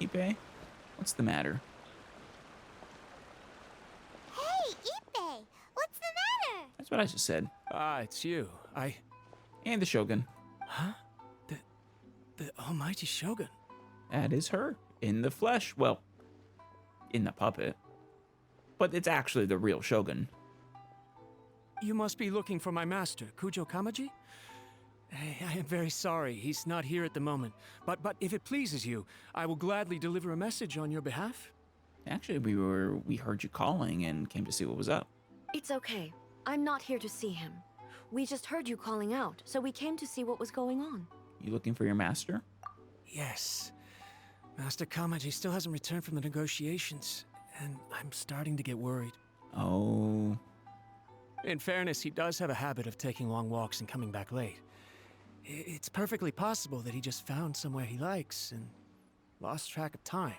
Ipe? What's the matter? Hey, Ipe! What's the matter? That's what I just said. Ah, it's you. And the Shogun. Huh? The almighty Shogun? That is her. In the flesh. Well, in the puppet. But it's actually the real Shogun. You must be looking for my master, Kujou Kamaji? I am very sorry, he's not here at the moment. But if it pleases you, I will gladly deliver a message on your behalf. Actually, we heard you calling and came to see what was up. It's okay. I'm not here to see him. We just heard you calling out, so we came to see what was going on. You looking for your master? Yes. Master Kamaji still hasn't returned from the negotiations, and I'm starting to get worried. Oh. In fairness, he does have a habit of taking long walks and coming back late. It's perfectly possible that he just found somewhere he likes and lost track of time.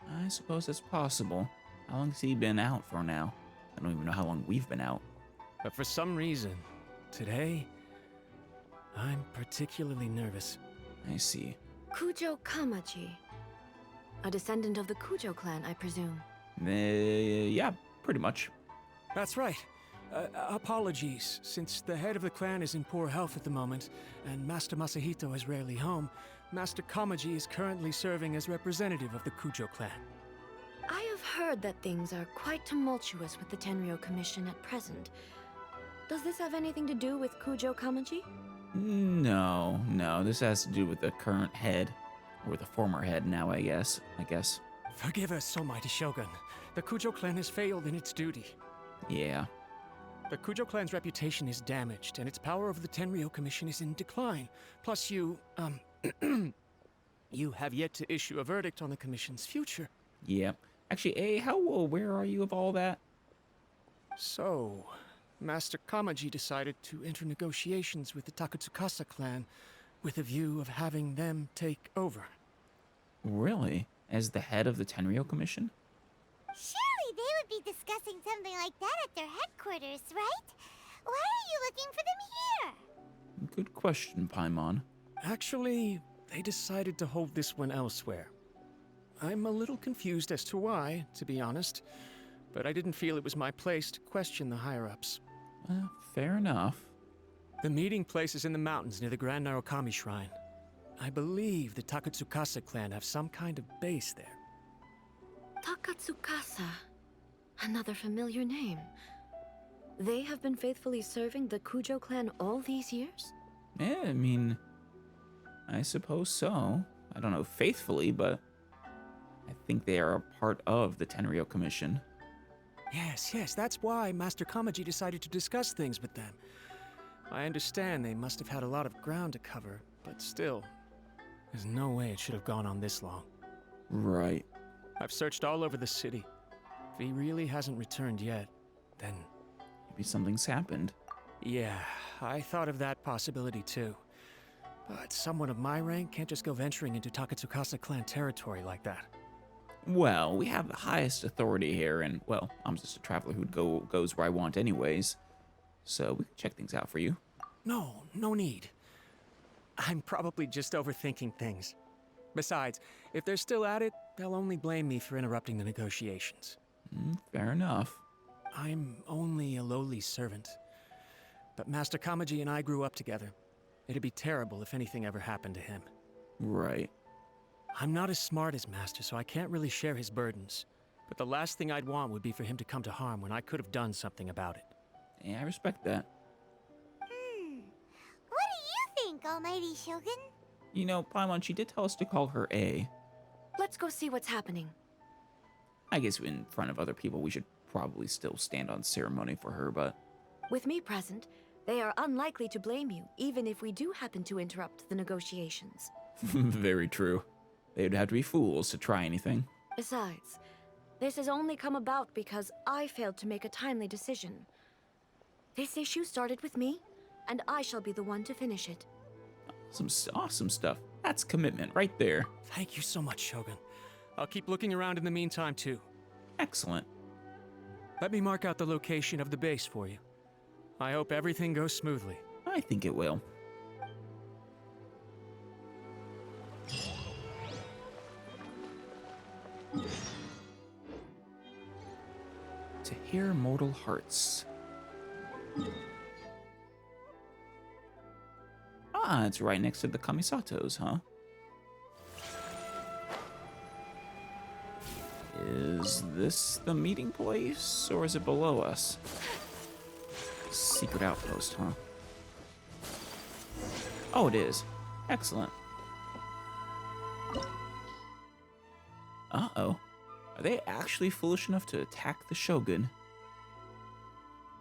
I suppose it's possible. How long has he been out for now? I don't even know how long we've been out. But for some reason, today, I'm particularly nervous. I see. Kujou Kamaji. A descendant of the Kujou clan, I presume. Yeah, pretty much. That's right. Apologies, since the head of the clan is in poor health at the moment, and Master Masahito is rarely home, Master Kamaji is currently serving as representative of the Kujou clan. I have heard that things are quite tumultuous with the Tenryou Commission at present. Does this have anything to do with Kujou Kamaji? No, this has to do with the current head. Or the former head now, I guess. Forgive us, O mighty Shogun. The Kujou clan has failed in its duty. Yeah. The Kujou clan's reputation is damaged, and its power over the Tenryou Commission is in decline. Plus you have yet to issue a verdict on the Commission's future. Yeah. Actually, how aware are you of all that? So, Master Kamaji decided to enter negotiations with the Takatsukasa clan with a view of having them take over. Really? As the head of the Tenryou Commission? Surely they would be discussing something like that at their headquarters, right? Why are you looking for them here? Good question, Paimon. Actually, they decided to hold this one elsewhere. I'm a little confused as to why, to be honest, but I didn't feel it was my place to question the higher-ups. Fair enough. The meeting place is in the mountains near the Grand Narukami Shrine. I believe the Takatsukasa clan have some kind of base there. Takatsukasa. Another familiar name. They have been faithfully serving the Kujou clan all these years? Yeah, I mean, I suppose so. I don't know faithfully, but I think they are a part of the Tenryou Commission. Yes, that's why Master Kamaji decided to discuss things with them. I understand they must have had a lot of ground to cover, but still, there's no way it should have gone on this long. Right. I've searched all over the city. If he really hasn't returned yet, then... Maybe something's happened. Yeah, I thought of that possibility too. But someone of my rank can't just go venturing into Takatsukasa clan territory like that. Well, we have the highest authority here, and, well, I'm just a traveler who goes where I want anyways. So we can check things out for you. No need. I'm probably just overthinking things. Besides, if they're still at it, they'll only blame me for interrupting the negotiations. Fair enough. I'm only a lowly servant. But Master Kamaji and I grew up together. It'd be terrible if anything ever happened to him. Right. I'm not as smart as Master, so I can't really share his burdens. But the last thing I'd want would be for him to come to harm when I could have done something about it. Yeah, I respect that. What do you think, Almighty Shogun? You know, Paimon, she did tell us to call her A. Let's go see what's happening. I guess in front of other people, we should probably still stand on ceremony for her, but... With me present, they are unlikely to blame you, even if we do happen to interrupt the negotiations. Very true. They would have to be fools to try anything. Besides, this has only come about because I failed to make a timely decision. This issue started with me, and I shall be the one to finish it. Some awesome stuff. That's commitment right there. Thank you so much, Shogun. I'll keep looking around in the meantime, too. Excellent. Let me mark out the location of the base for you. I hope everything goes smoothly. I think it will. Repair mortal hearts. Ah, it's right next to the Kamisatos, huh? Is this the meeting place, or is it below us? Secret outpost, huh? Oh, it is. Excellent. Uh-oh. Are they actually foolish enough to attack the Shogun?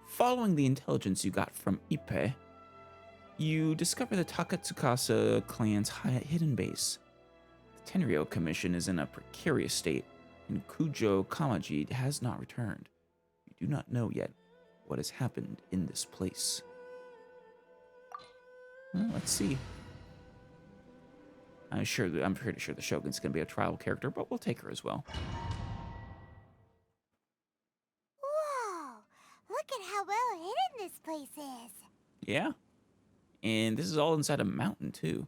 Following the intelligence you got from Ippei, you discover the Takatsukasa clan's hidden base. The Tenryou Commission is in a precarious state, and Kujou Kamaji has not returned. You do not know yet what has happened in this place. Well, let's see. I'm pretty sure the Shogun's gonna be a tribal character, but we'll take her as well. Whoa! Look at how well hidden this place is. Yeah. And this is all inside a mountain, too.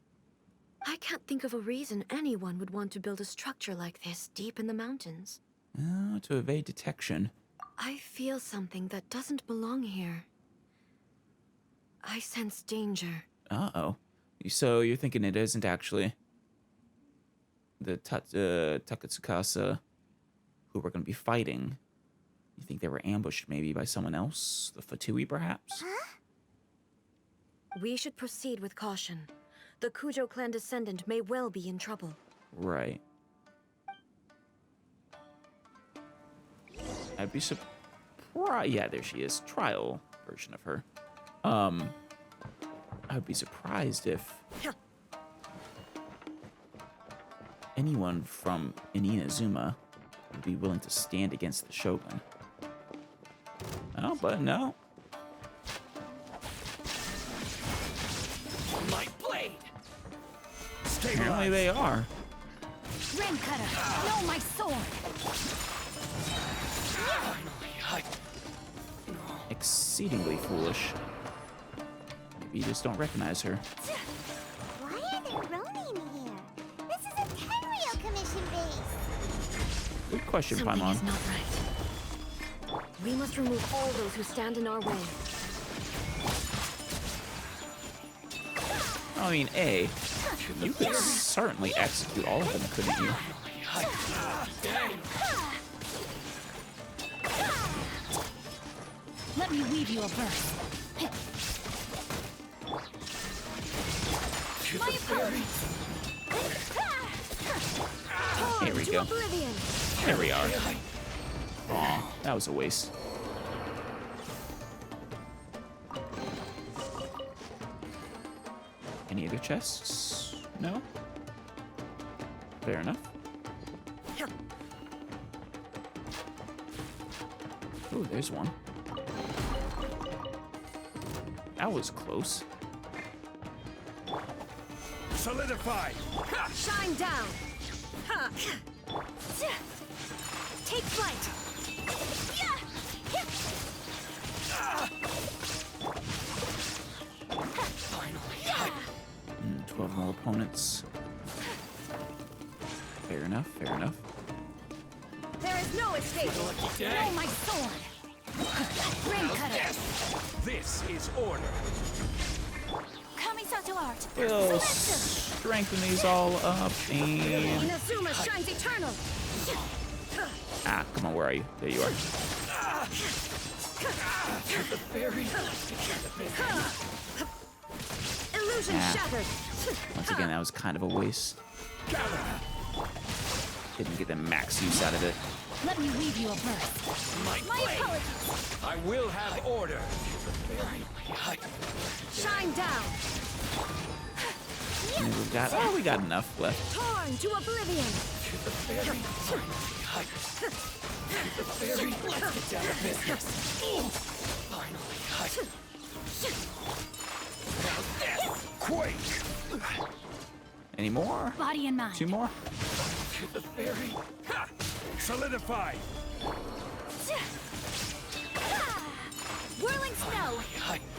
I can't think of a reason anyone would want to build a structure like this deep in the mountains. To evade detection. I feel something that doesn't belong here. I sense danger. Uh-oh. So you're thinking it isn't actually the Takatsukasa who we're going to be fighting. You think they were ambushed maybe by someone else? The Fatui, perhaps? Huh? We should proceed with caution. The Kujou clan descendant may well be in trouble. Right. I'd be surprised. Yeah, there she is. Trial version of her. I'd be surprised if anyone from Inazuma would be willing to stand against the Shogun. Oh, but no. My blade! Apparently they are. Ring cutter! No, my sword! Exceedingly foolish. Maybe you just don't recognize her. Why are there Ronin here? This is a Tenryou Commission base. Good question, Something Paimon. is not right. We must remove all those who stand in our way. I mean, you could certainly execute all of them, couldn't you? Let me weave you a verse. My apologies. Here we To go. oblivion. There we are. Aw, that was a waste. Any other chests? No? Fair enough. Ooh, there's one. That was close. Solidify! Shine down. Ha. Take flight. Finally. 12 more opponents. Fair enough, fair enough. There is no escape. No, my sword. Ring cutter. This is order. Kamisato art. We'll strengthen these all up and... Inazuma shines eternal. Ah, come on, where are you? There you are. Illusion shattered. Once again, that was kind of a waste. Didn't get the max use out of it. Let me weave you a verse. My apologies. I will have order. Shine down. And we got enough left. Torn to oblivion. Let's get down to business. Quake! Any more? Body and mind. 2 more? Solidify! Whirling snow.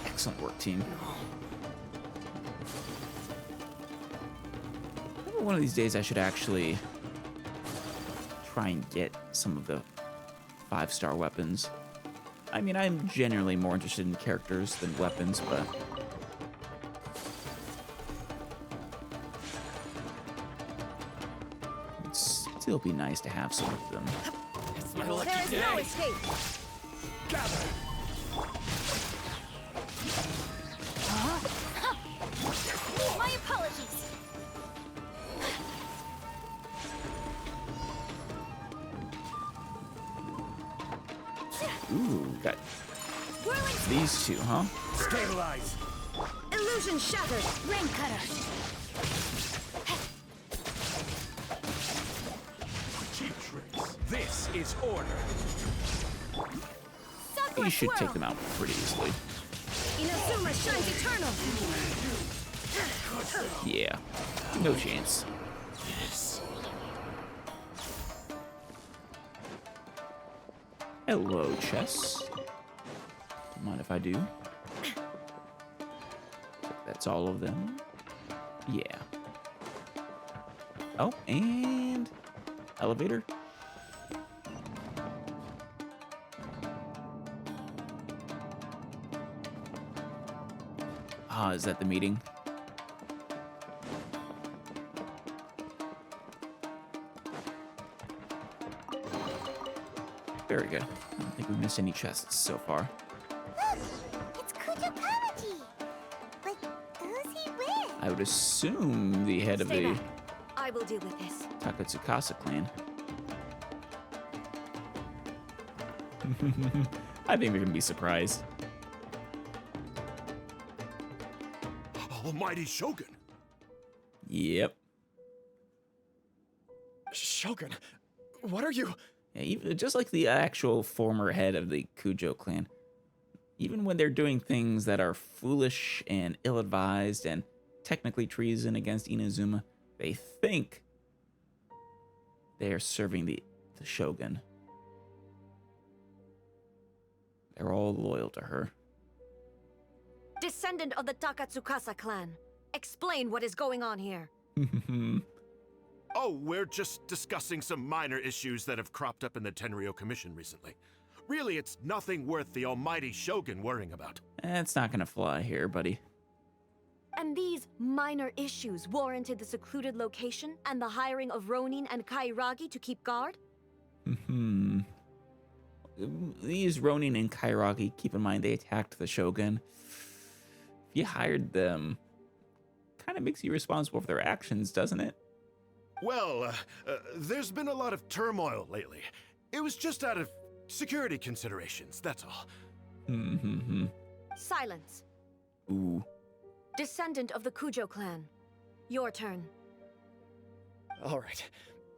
Excellent work, team. Maybe one of these days I should actually try and get some of the 5-star weapons. I mean, I'm generally more interested in characters than weapons, but... it'd still be nice to have some of them. It's my lucky There is no escape. Gather. My apologies. Ooh, got Whirling these two, huh? Stabilize. Illusion shattered. rain cutter. Cheap tricks. This is order. You should take them out pretty easily. Inazuma shines eternal. Yeah, no chance. Hello, chess. Don't mind if I do. That's all of them. Yeah. Oh, and elevator. Ah, is that the meeting? Very good. I don't think we missed any chests so far. Look, it's Kujou Kamaji. But who's he with? I would assume the head of Stay the back. I will deal with this. Takatsukasa clan. I think we can be surprised. Almighty Shogun! Yep. Shogun, what are you? Yeah, even, just like the actual former head of the Kujou clan. Even when they're doing things that are foolish and ill-advised and technically treason against Inazuma, they think they are serving the shogun. They're all loyal to her. Descendant of the Takatsukasa clan. Explain what is going on here. Oh, we're just discussing some minor issues that have cropped up in the Tenryou Commission recently. Really, it's nothing worth the almighty Shogun worrying about. That's not gonna fly here, buddy. And these minor issues warranted the secluded location and the hiring of Ronin and Kairagi to keep guard? These Ronin and Kairagi, keep in mind they attacked the shogun. If you hired them, kind of makes you responsible for their actions, doesn't it? Well, there's been a lot of turmoil lately. It was just out of security considerations, that's all. Silence. Ooh. Descendant of the Kujou clan. Your turn. All right.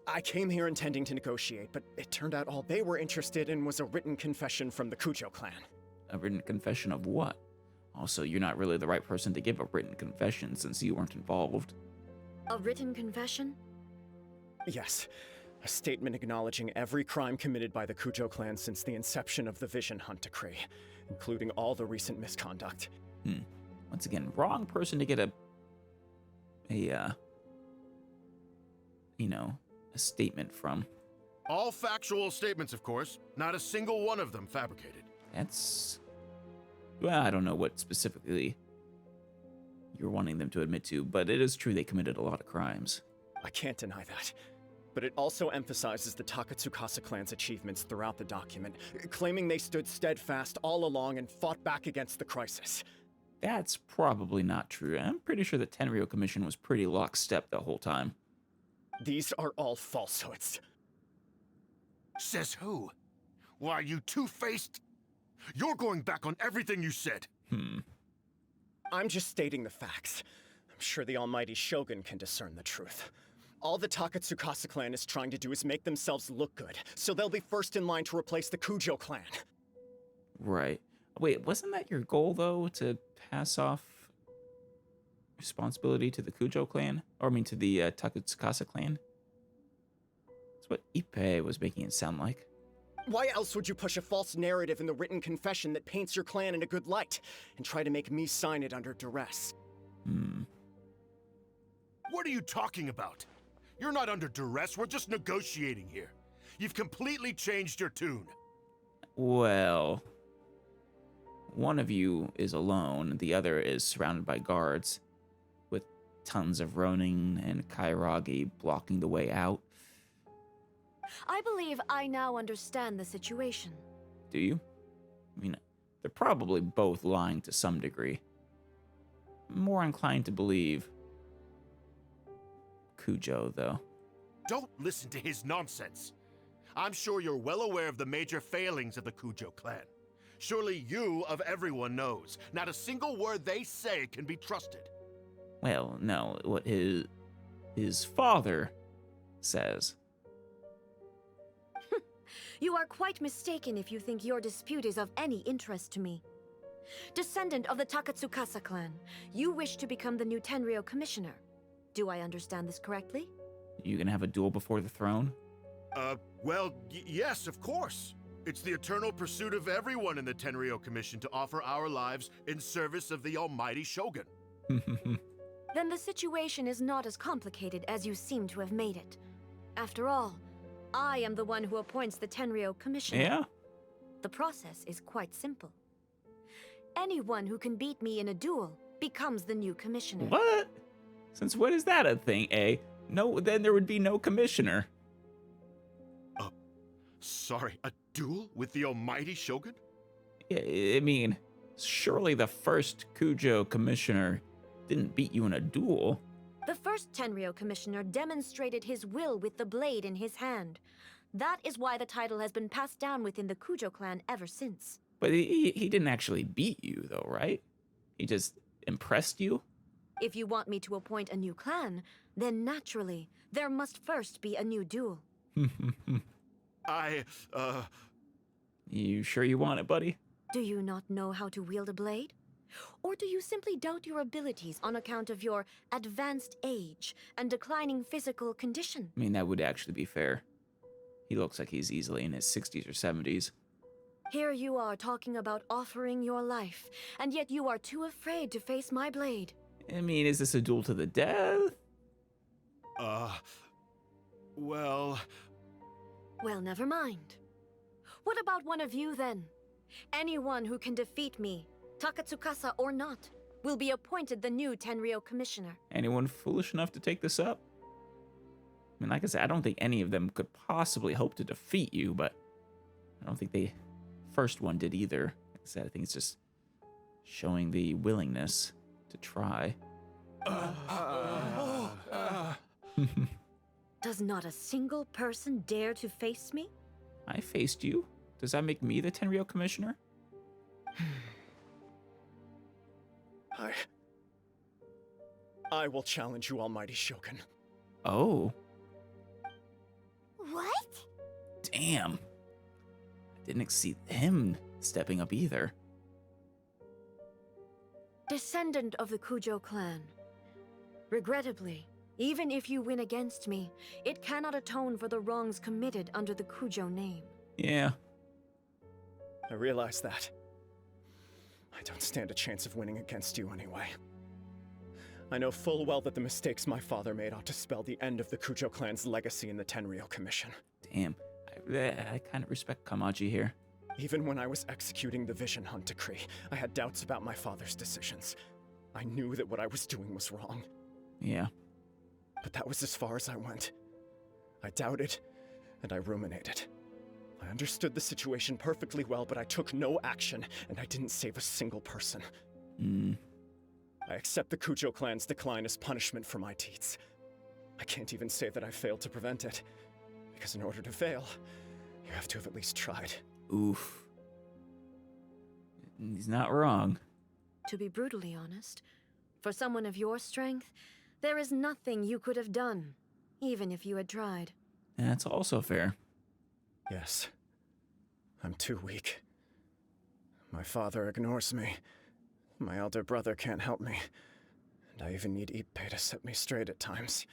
I came here intending to negotiate, but it turned out all they were interested in was a written confession from the Kujou clan. A written confession of what? Also, you're not really the right person to give a written confession since you weren't involved. A written confession? Yes. A statement acknowledging every crime committed by the Kujou clan since the inception of the Vision Hunt Decree, including all the recent misconduct. Once again, wrong person to get a statement from. All factual statements, of course. Not a single one of them fabricated. That's... well, I don't know what specifically you're wanting them to admit to, but it is true they committed a lot of crimes. I can't deny that. But it also emphasizes the Takatsukasa clan's achievements throughout the document, claiming they stood steadfast all along and fought back against the crisis. That's probably not true. I'm pretty sure the Tenryou Commission was pretty lockstep the whole time. These are all falsehoods. Says who? Why, you two-faced? You're going back on everything you said. I'm just stating the facts. I'm sure the almighty Shogun can discern the truth. All the Takatsukasa clan is trying to do is make themselves look good, so they'll be first in line to replace the Kujou clan. Right. Wait, wasn't that your goal, though, to pass off responsibility to the Kujou clan? Or, I mean, to the Takatsukasa clan? That's what Ippei was making it sound like. Why else would you push a false narrative in the written confession that paints your clan in a good light, and try to make me sign it under duress? What are you talking about? You're not under duress, we're just negotiating here. You've completely changed your tune. Well, one of you is alone, the other is surrounded by guards, with tons of Ronin and Kairagi blocking the way out. I believe I now understand the situation. Do you? I mean, they're probably both lying to some degree. I'm more inclined to believe Kujou, though. Don't listen to his nonsense. I'm sure you're well aware of the major failings of the Kujou clan. Surely you, of everyone, knows. Not a single word they say can be trusted. Well, no, what his father says. You are quite mistaken if you think your dispute is of any interest to me. Descendant of the Takatsukasa clan, you wish to become the new Tenryou commissioner. Do I understand this correctly? You gonna have a duel before the throne? Well, yes, of course. It's the eternal pursuit of everyone in the Tenryou Commission to offer our lives in service of the almighty Shogun. Then the situation is not as complicated as you seem to have made it. After all, I am the one who appoints the Tenryou commissioner. Yeah? The process is quite simple. Anyone who can beat me in a duel becomes the new commissioner. What? Since when is that a thing, eh? No, then there would be no commissioner. Sorry, a duel with the almighty Shogun? I mean, surely the first Kujou commissioner didn't beat you in a duel. The first Tenryou commissioner demonstrated his will with the blade in his hand. That is why the title has been passed down within the Kujou clan ever since. But he didn't actually beat you, though, right? He just impressed you? If you want me to appoint a new clan, then naturally, there must first be a new duel. You sure you want it, buddy? Do you not know how to wield a blade? Or do you simply doubt your abilities on account of your advanced age and declining physical condition? I mean, that would actually be fair. He looks like he's easily in his 60s or 70s. Here you are talking about offering your life, and yet you are too afraid to face my blade. I mean, is this a duel to the death? Well... Well, never mind. What about one of you, then? Anyone who can defeat me, Takatsukasa or not, will be appointed the new Tenryou commissioner. Anyone foolish enough to take this up? I mean, like I said, I don't think any of them could possibly hope to defeat you, but I don't think the first one did either. Like I said, I think it's just showing the willingness to try. Does not a single person dare to face me? I faced you. Does that make me the Tenryou commissioner? I will challenge you, almighty Shogun. Oh, What? damn. I didn't see him stepping up either. Descendant of the Kujou clan. Regrettably, even if you win against me, it cannot atone for the wrongs committed under the Kujou name. Yeah. I realize that. I don't stand a chance of winning against you anyway. I know full well that the mistakes my father made ought to spell the end of the Kujou clan's legacy in the Tenryou Commission. Damn. I kind of respect Kamaji here. Even when I was executing the Vision Hunt decree, I had doubts about my father's decisions. I knew that what I was doing was wrong. Yeah. But that was as far as I went. I doubted, and I ruminated. I understood the situation perfectly well, but I took no action, and I didn't save a single person. I accept the Kujou clan's decline as punishment for my deeds. I can't even say that I failed to prevent it, because in order to fail, you have to have at least tried. Oof. He's not wrong. To be brutally honest, for someone of your strength, there is nothing you could have done, even if you had tried. That's also fair. Yes. I'm too weak. My father ignores me. My elder brother can't help me. And I even need Ippei to set me straight at times.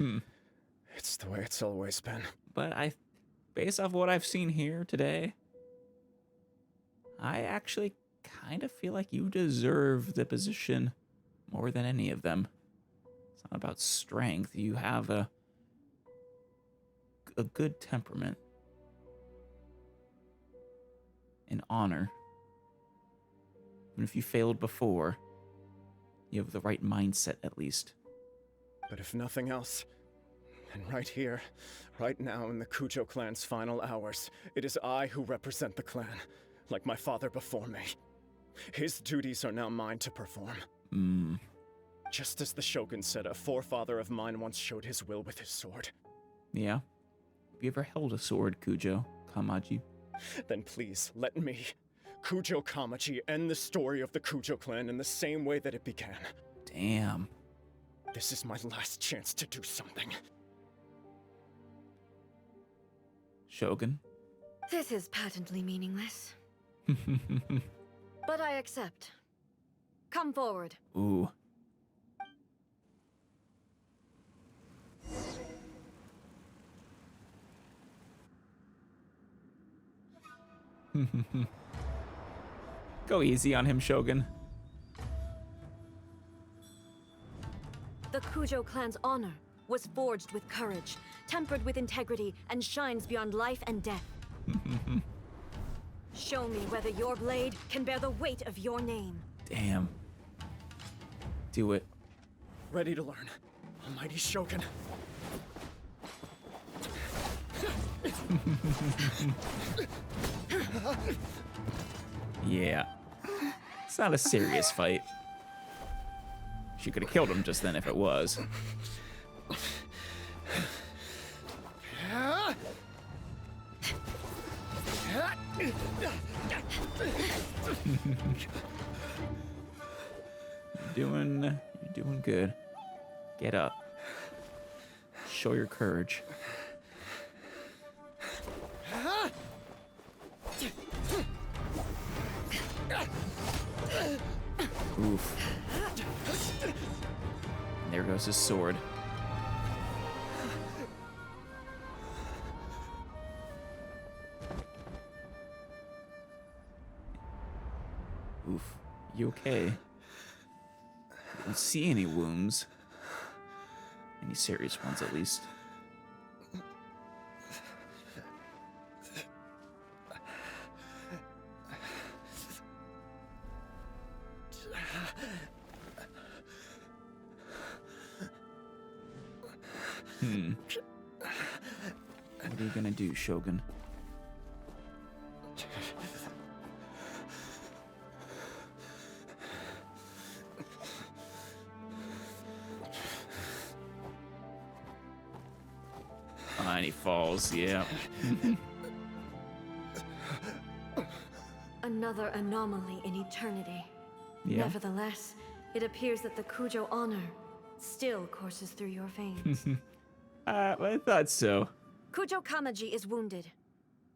It's the way it's always been. But based off what I've seen here today, I actually kind of feel like you deserve the position more than any of them. It's not about strength. You have a good temperament and honor. Even if you failed before, you have the right mindset at least. But if nothing else, and right here, right now in the Kujou clan's final hours, it is I who represent the clan, like my father before me. His duties are now mine to perform. Just as the Shogun said, a forefather of mine once showed his will with his sword. Yeah? Have you ever held a sword, Kujou Kamaji? Then please, let me, Kujou Kamaji, end the story of the Kujou clan in the same way that it began. Damn. This is my last chance to do something. Shogun? This is patently meaningless, but I accept. Come forward. Ooh. Go easy on him, Shogun. The Kujou clan's honor was forged with courage, tempered with integrity, and shines beyond life and death. Show me whether your blade can bear the weight of your name. Damn. Do it. Ready to learn. Almighty Shogun. Yeah. It's not a serious fight. She could have killed him just then if it was. You're doing good. Get up. Show your courage. Oof. There goes his sword. Oof. You okay? You don't see any wounds. Any serious ones, at least. What are you gonna do, Shogun? And he falls, yeah. Another anomaly in eternity. Yeah. Nevertheless, it appears that the Kujou honor still courses through your veins. I thought so. Kujou Kamaji is wounded.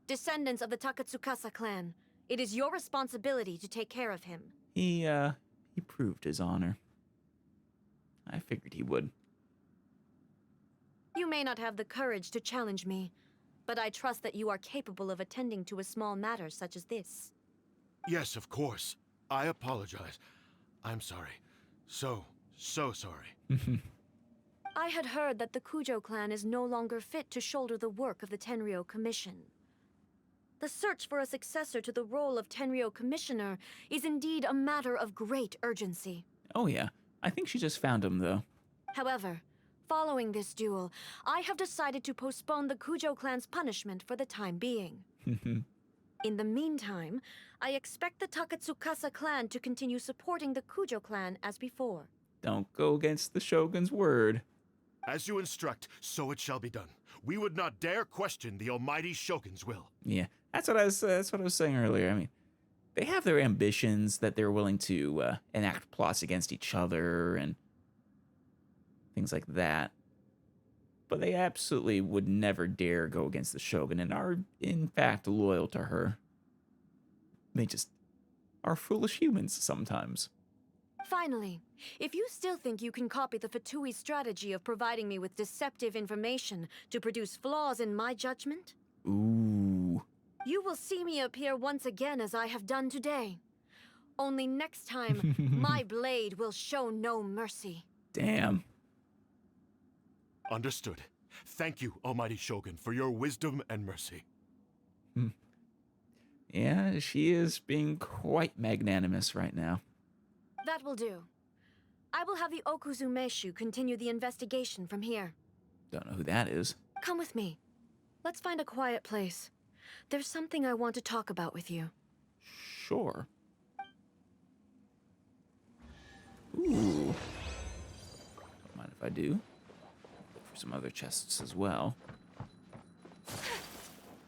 Descendants of the Takatsukasa clan, it is your responsibility to take care of him. He proved his honor. I figured he would. You may not have the courage to challenge me, but I trust that you are capable of attending to a small matter such as this. Yes, of course. I apologize. I'm sorry. So sorry. I had heard that the Kujou clan is no longer fit to shoulder the work of the Tenryou Commission. The search for a successor to the role of Tenryou Commissioner is indeed a matter of great urgency. Oh yeah, I think she just found him though. However, following this duel, I have decided to postpone the Kujou clan's punishment for the time being. In the meantime, I expect the Takatsukasa clan to continue supporting the Kujou clan as before. Don't go against the Shogun's word. As you instruct, so it shall be done. We would not dare question the almighty Shogun's will. Yeah, that's what I was saying earlier. I mean, they have their ambitions that they're willing to enact plots against each other and things like that. But they absolutely would never dare go against the Shogun and are, in fact, loyal to her. They just are foolish humans sometimes. Finally, if you still think you can copy the Fatui strategy of providing me with deceptive information to produce flaws in my judgment, Ooh. you will see me appear once again as I have done today. Only next time, my blade will show no mercy. Damn. Understood. Thank you, almighty Shogun, for your wisdom and mercy. Yeah, she is being quite magnanimous right now. That will do. I will have the Okuzumeshu continue the investigation from here. Don't know who that is. Come with me. Let's find a quiet place. There's something I want to talk about with you. Sure. Ooh. Don't mind if I do. Look for some other chests as well.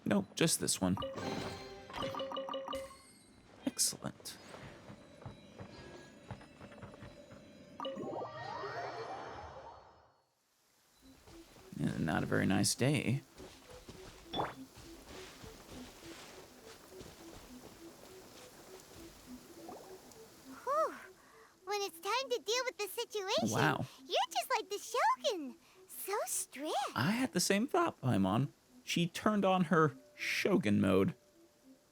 Nope, just this one. Excellent. Yeah, not a very nice day. Whew. When it's time to deal with the situation, Wow. you're just like the Shogun. So strict. I had the same thought, Paimon. She turned on her Shogun mode.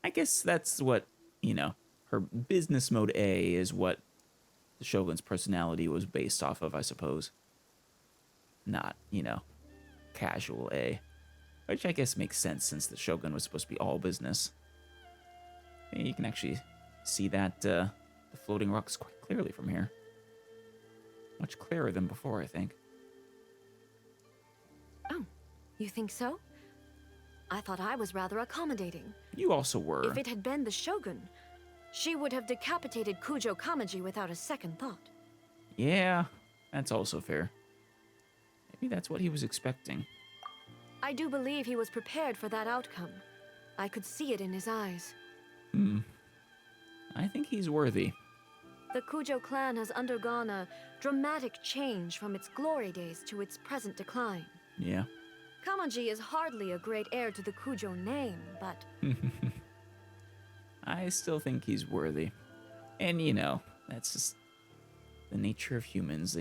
I guess that's what, her business mode A is what the Shogun's personality was based off of, I suppose. Not, casual A. Which I guess makes sense since the Shogun was supposed to be all business. And you can actually see that the floating rocks quite clearly from here. Much clearer than before, I think. Oh, you think so? I thought I was rather accommodating. You also were. If it had been the Shogun, she would have decapitated Kujou Kamaji without a second thought. Yeah, that's also fair. Maybe that's what he was expecting. I do believe he was prepared for that outcome. I could see it in his eyes. I think he's worthy. The Kujou clan has undergone a dramatic change from its glory days to its present decline. Yeah. Kamaji is hardly a great heir to the Kujou name, but... I still think he's worthy. And, that's just the nature of humans.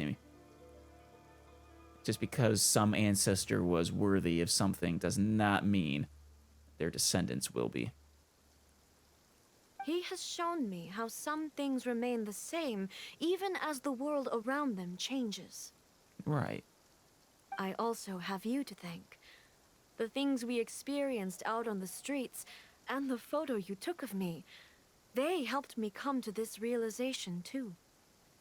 Just because some ancestor was worthy of something does not mean their descendants will be. He has shown me how some things remain the same, even as the world around them changes. Right. I also have you to thank. The things we experienced out on the streets, and the photo you took of me, they helped me come to this realization too.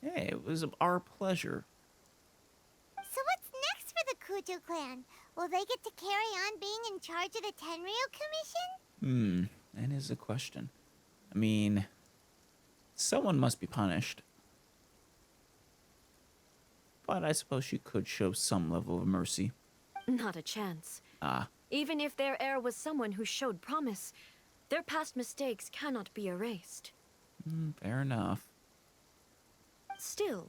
Hey, it was our pleasure. So what's next for the Kujou clan? Will they get to carry on being in charge of the Tenryou Commission? That is a question. I mean, someone must be punished. But I suppose she could show some level of mercy. Not a chance. Ah. Even if their heir was someone who showed promise, their past mistakes cannot be erased. Fair enough. Still,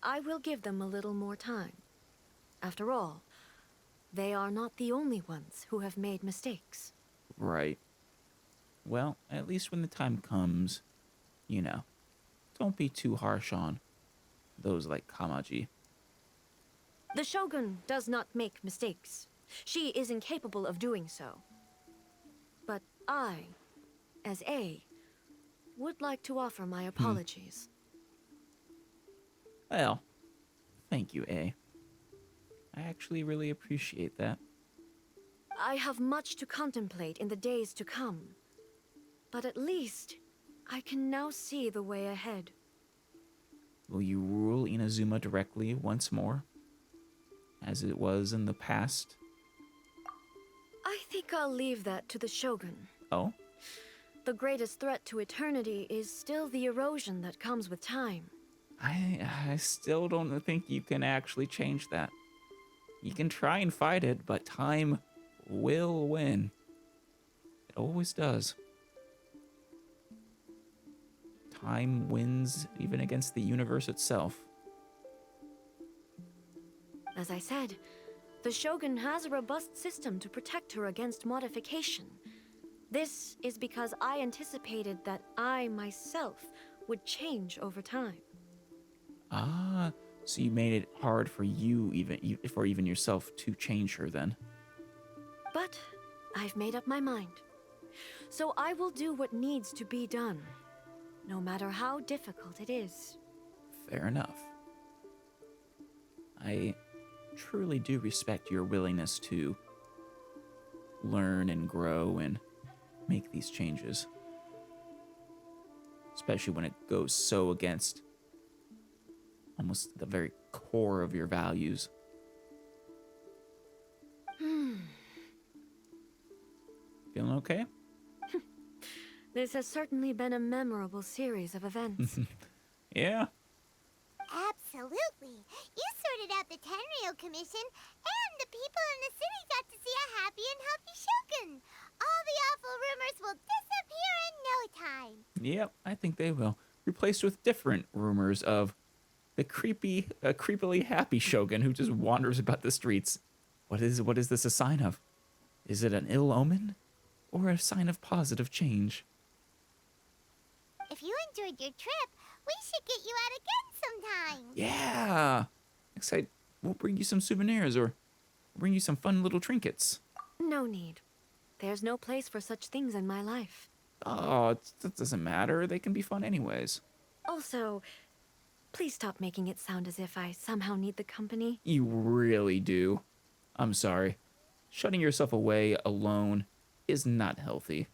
I will give them a little more time. After all, they are not the only ones who have made mistakes. Right. Well, at least when the time comes, don't be too harsh on those like Kamaji. The Shogun does not make mistakes. She is incapable of doing so. But I, as A, would like to offer my apologies. Well, thank you, A. I actually really appreciate that. I have much to contemplate in the days to come. But at least, I can now see the way ahead. Will you rule Inazuma directly once more? As it was in the past? I think I'll leave that to the Shogun. Oh? The greatest threat to eternity is still the erosion that comes with time. I still don't think you can actually change that. You can try and fight it, but time will win. It always does. Time wins even against the universe itself. As I said, the Shogun has a robust system to protect her against modification. This is because I anticipated that I myself would change over time. Ah, so you made it hard for you even yourself to change her then. But I've made up my mind. So I will do what needs to be done, no matter how difficult it is. Fair enough. I truly do respect your willingness to learn and grow and make these changes. Especially when it goes so against almost the very core of your values. Feeling okay? This has certainly been a memorable series of events. Yeah. Absolutely. You sorted out the Tenryou Commission, and the people in the city got to see a happy and healthy Shogun. All the awful rumors will disappear in no time. Yep, I think they will. Replaced with different rumors of the creepily happy Shogun who just wanders about the streets. What is this a sign of? Is it an ill omen? Or a sign of positive change? If you enjoyed your trip, we should get you out again sometime. Yeah! Excited. We'll bring you some souvenirs or bring you some fun little trinkets. No need. There's no place for such things in my life. Oh, that doesn't matter. They can be fun anyways. Also, please stop making it sound as if I somehow need the company. You really do. I'm sorry. Shutting yourself away alone is not healthy.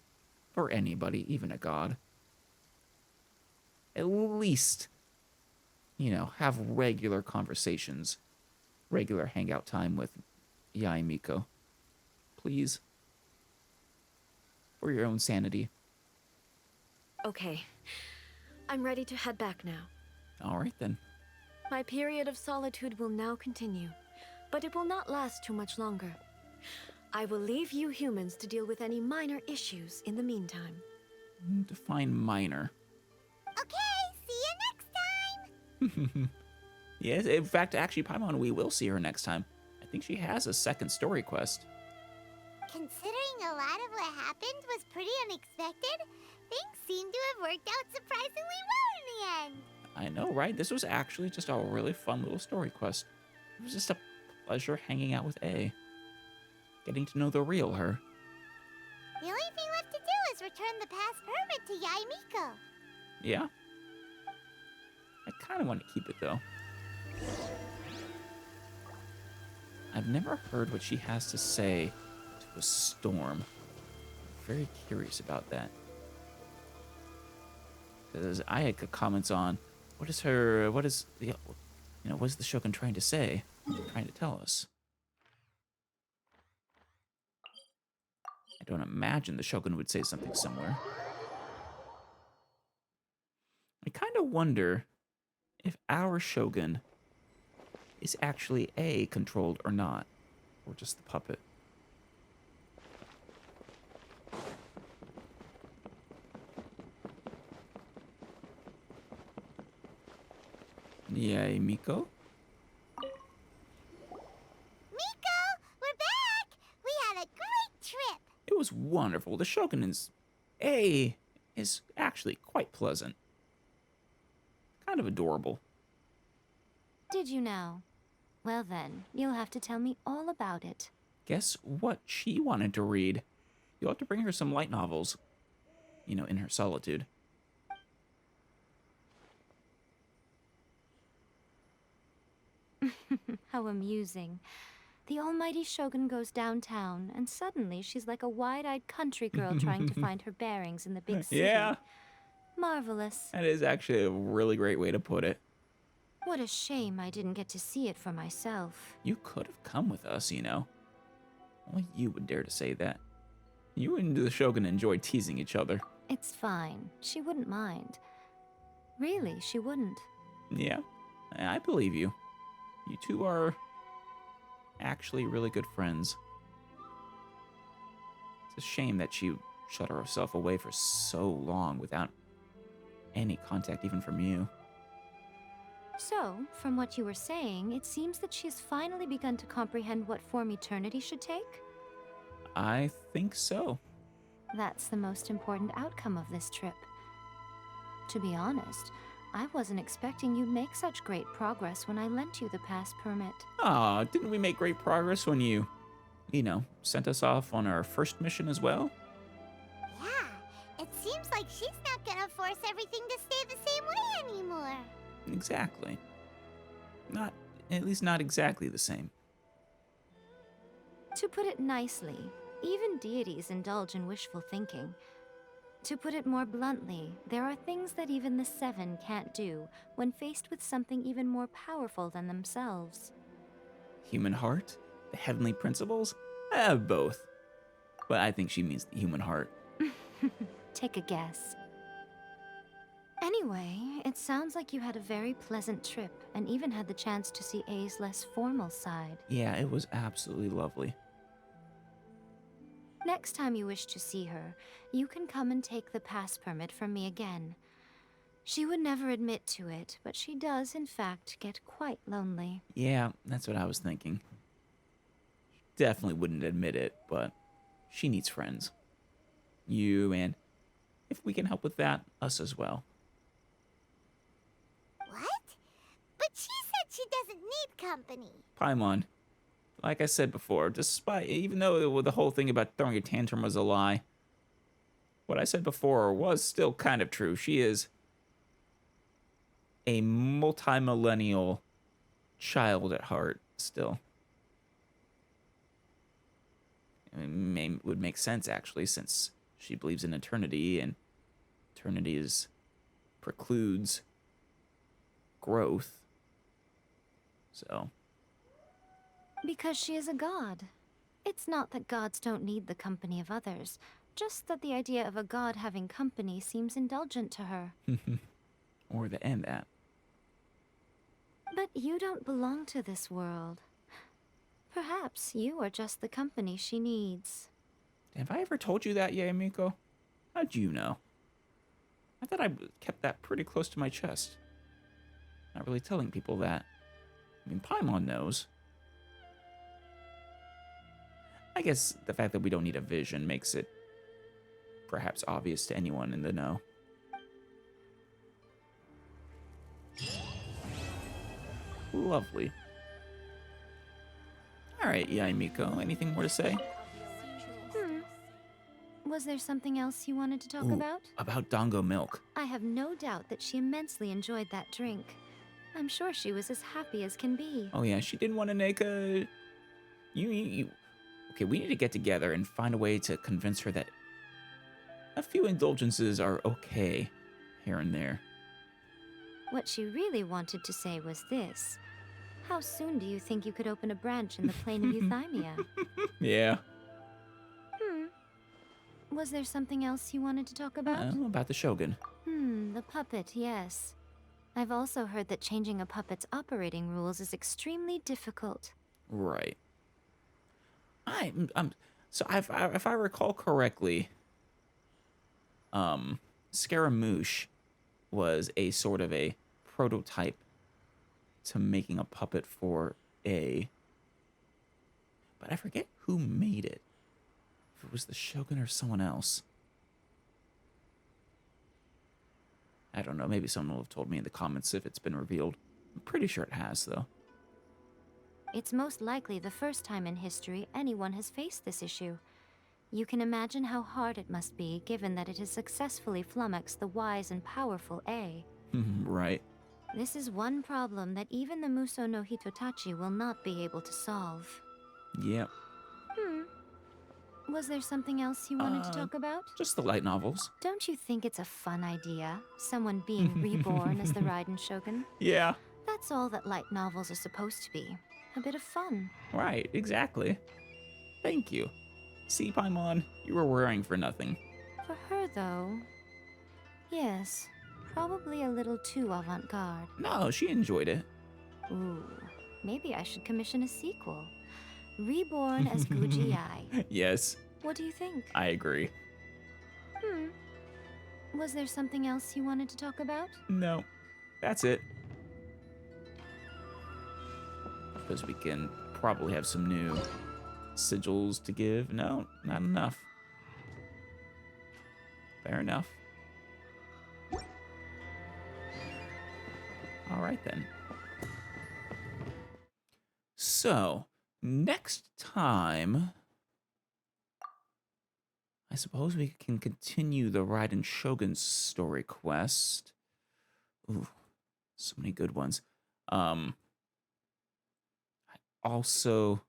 For anybody, even a god. At least, have regular conversations. Regular hangout time with Yae Miko. Please. For your own sanity. Okay. I'm ready to head back now. All right, then. My period of solitude will now continue, but it will not last too much longer. I will leave you humans to deal with any minor issues in the meantime. Define minor. Okay, see you next time. Yes, in fact, actually, Paimon, we will see her next time. I think she has a second story quest. Considering a lot of what happened was pretty unexpected, things seem to have worked out surprisingly well in the end. I know, right? This was actually just a really fun little story quest. It was just a pleasure hanging out with A. Getting to know the real her. The only thing left to do is return the past permit to Yae Miko. Yeah? I kind of want to keep it, though. I've never heard what she has to say to a storm. I'm very curious about that. Because Ayaka comments on, what is the Shogun trying to say? Trying to tell us? I don't imagine the Shogun would say something similar. I kind of wonder if our Shogun is actually A, controlled or not, or just the puppet. Yae Miko? Miko, we're back! We had a great trip! It was wonderful. The Shogun's A is actually quite pleasant. Kind of adorable. Did you know? Well then, you'll have to tell me all about it. Guess what she wanted to read? You'll have to bring her some light novels. In her solitude. How amusing. The almighty Shogun goes downtown, and suddenly she's like a wide-eyed country girl trying to find her bearings in the big city. Yeah. Marvelous. That is actually a really great way to put it. What a shame I didn't get to see it for myself. You could have come with us, Only you would dare to say that. You and the Shogun enjoy teasing each other. It's fine. She wouldn't mind. Really, she wouldn't. Yeah, I believe you. You two are actually really good friends. It's a shame that she shut herself away for so long without any contact even from you. So, from what you were saying, it seems that she has finally begun to comprehend what form eternity should take? I think so. That's the most important outcome of this trip. To be honest, I wasn't expecting you'd make such great progress when I lent you the pass permit. Aw, didn't we make great progress when you, sent us off on our first mission as well? Yeah, it seems like she's not gonna force everything to stay the same way anymore. Exactly. At least not exactly the same. To put it nicely, even deities indulge in wishful thinking. To put it more bluntly, there are things that even the Seven can't do when faced with something even more powerful than themselves. Human heart? The heavenly principles? Both. But I think she means the human heart. Take a guess. Anyway, it sounds like you had a very pleasant trip and even had the chance to see A's less formal side. Yeah, it was absolutely lovely. Next time you wish to see her, you can come and take the pass permit from me again. She would never admit to it, but she does, in fact, get quite lonely. Yeah, that's what I was thinking. Definitely wouldn't admit it, but she needs friends. You, and if we can help with that, us as well. What? But she said she doesn't need company. Paimon, like I said before, even though the whole thing about throwing a tantrum was a lie, what I said before was still kind of true. She is a multi-millennial child at heart still. It would make sense, actually, since she believes in eternity, and eternity precludes growth. So. Because she is a god. It's not that gods don't need the company of others, just that the idea of a god having company seems indulgent to her. Or the end that. But you don't belong to this world. Perhaps you are just the company she needs. Have I ever told you that yet, Miko? How'd you know? I thought I kept that pretty close to my chest. Not really telling people that. I mean, Paimon knows. I guess the fact that we don't need a vision makes it perhaps obvious to anyone in the know. Lovely. Alright, Miko, anything more to say? Was there something else you wanted to talk Ooh, about? About Dongo milk. I have no doubt that she immensely enjoyed that drink. I'm sure she was as happy as can be. Oh yeah, she didn't want to make a... Okay, we need to get together and find a way to convince her that a few indulgences are okay here and there. What she really wanted to say was this. How soon do you think you could open a branch in the plain of Euthymia? Yeah. Was there something else you wanted to talk about? About the Shogun. The puppet, yes. I've also heard that changing a puppet's operating rules is extremely difficult. Right. So if I recall correctly, Scaramouche was a sort of a prototype to making a puppet for A. But I forget who made it. If it was the Shogun or someone else. I don't know. Maybe someone will have told me in the comments if it's been revealed. I'm pretty sure it has, though. It's most likely the first time in history anyone has faced this issue. You can imagine how hard it must be, given that it has successfully flummoxed the wise and powerful A. Right. This is one problem that even the Muso no Hitotachi will not be able to solve. Yep. Was there something else you wanted to talk about? Just the light novels. Don't you think it's a fun idea? Someone being reborn as the Raiden Shogun? Yeah. That's all that light novels are supposed to be. A bit of fun. Right, exactly. Thank you. See, Paimon, you were worrying for nothing. For her, though... Yes, probably a little too avant-garde. No, she enjoyed it. Ooh, maybe I should commission a sequel. Reborn as Gujii. Yes. What do you think? I agree. Was there something else you wanted to talk about? No, that's it. Because we can probably have some new sigils to give. No, not enough. Fair enough. All right, then. So, next time, I suppose we can continue the Raiden Shogun story quest. Ooh, so many good ones. I also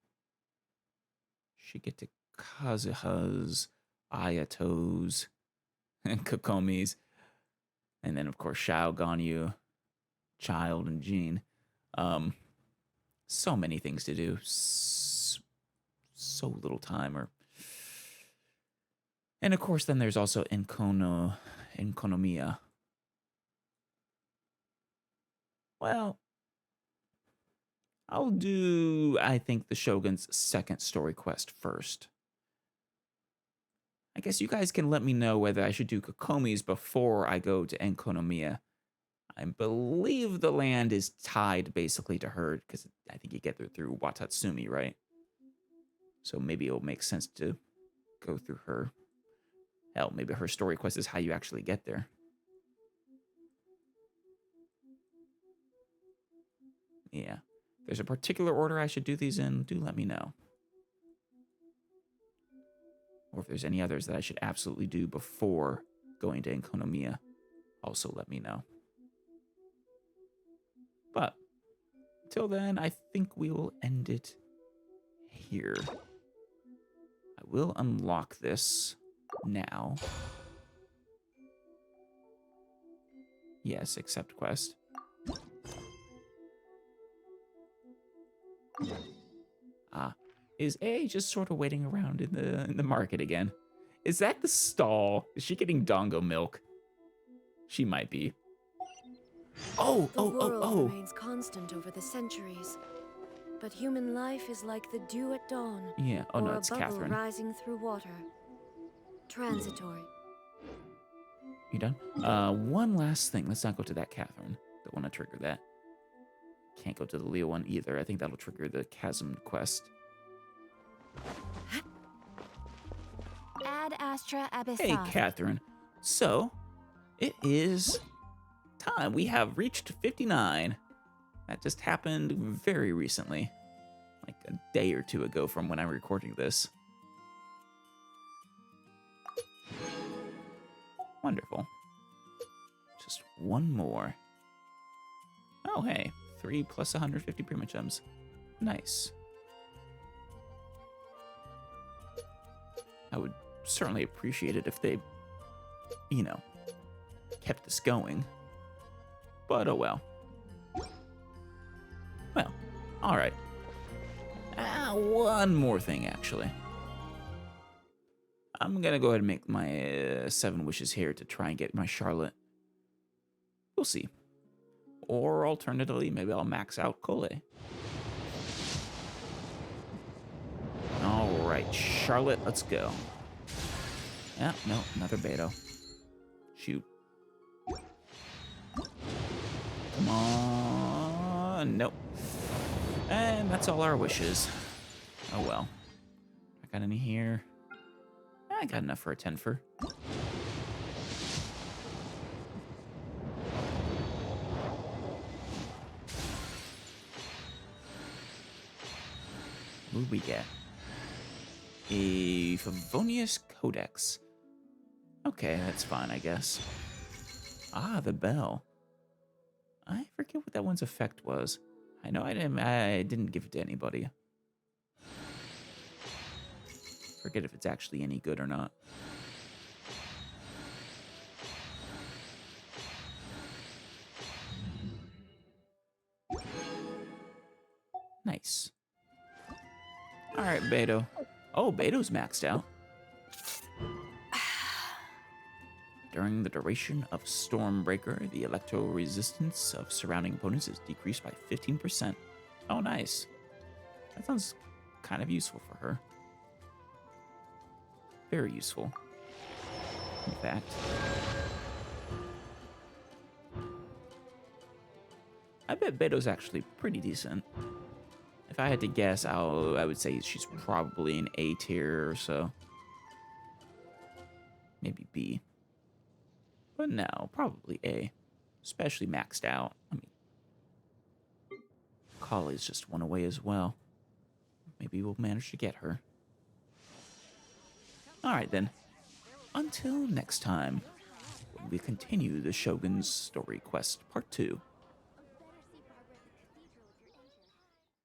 should get to Kazuhas, Ayatos, and Kokomis. And then, of course, Shao, Ganyu, Child, and Jean. So many things to do. So little time. And, of course, then there's also Enkonomiya. Well, I'll do, I think, the Shogun's second story quest first. I guess you guys can let me know whether I should do Kokomi's before I go to Enkonomiya. I believe the land is tied basically to her, because I think you get there through Watatsumi, right? So maybe it'll make sense to go through her. Hell, maybe her story quest is how you actually get there. Yeah. If there's a particular order I should do these in, do let me know. Or if there's any others that I should absolutely do before going to Enkonomiya, also let me know. But until then, I think we will end it here. I will unlock this now. Yes, accept quest. Is A just sort of waiting around in the market again? Is that the stall? Is she getting dongo milk? She might be. The world remains constant over the centuries, but human life is like the dew at dawn. Yeah. Oh no, or it's a bubble Catherine. rising through water. Transitory. You done? One last thing. Let's not go to that Catherine. Don't want to trigger that. Can't go to the Leo one either. I think that'll trigger the Chasm quest. Ad Astra Abyssal. Hey, Catherine. So, it is time. We have reached 59. That just happened very recently. Like a day or two ago from when I'm recording this. Wonderful. Just one more. Oh, hey. 3 plus 150 Prima Gems. Nice. I would certainly appreciate it if they, you know, kept this going. But oh well. Well, alright. One more thing, actually. I'm gonna go ahead and make my 7 wishes here to try and get my Charlotte. We'll see. Or alternatively, maybe I'll max out Cole. Alright, Charlotte, let's go. Yeah, no, another Beto. Shoot. Come on. Nope. And that's all our wishes. Oh well. I got any here? I got enough for a 10-fer. What do we get? A Favonius Codex. Okay, that's fine, I guess. Ah, the bell. I forget what that one's effect was. I know I didn't give it to anybody. Forget if it's actually any good or not. Nice. Alright, Beto. Oh, Beto's maxed out. During the duration of Stormbreaker, the electro resistance of surrounding opponents is decreased by 15%. Oh, nice. That sounds kind of useful for her. Very useful, in fact. I bet Beto's actually pretty decent. If I had to guess, I would say she's probably an A tier or so. Maybe B. But no, probably A. Especially maxed out. I mean, Collie's just one away as well. Maybe we'll manage to get her. Alright then. Until next time, when we continue the Shogun's Story Quest Part 2.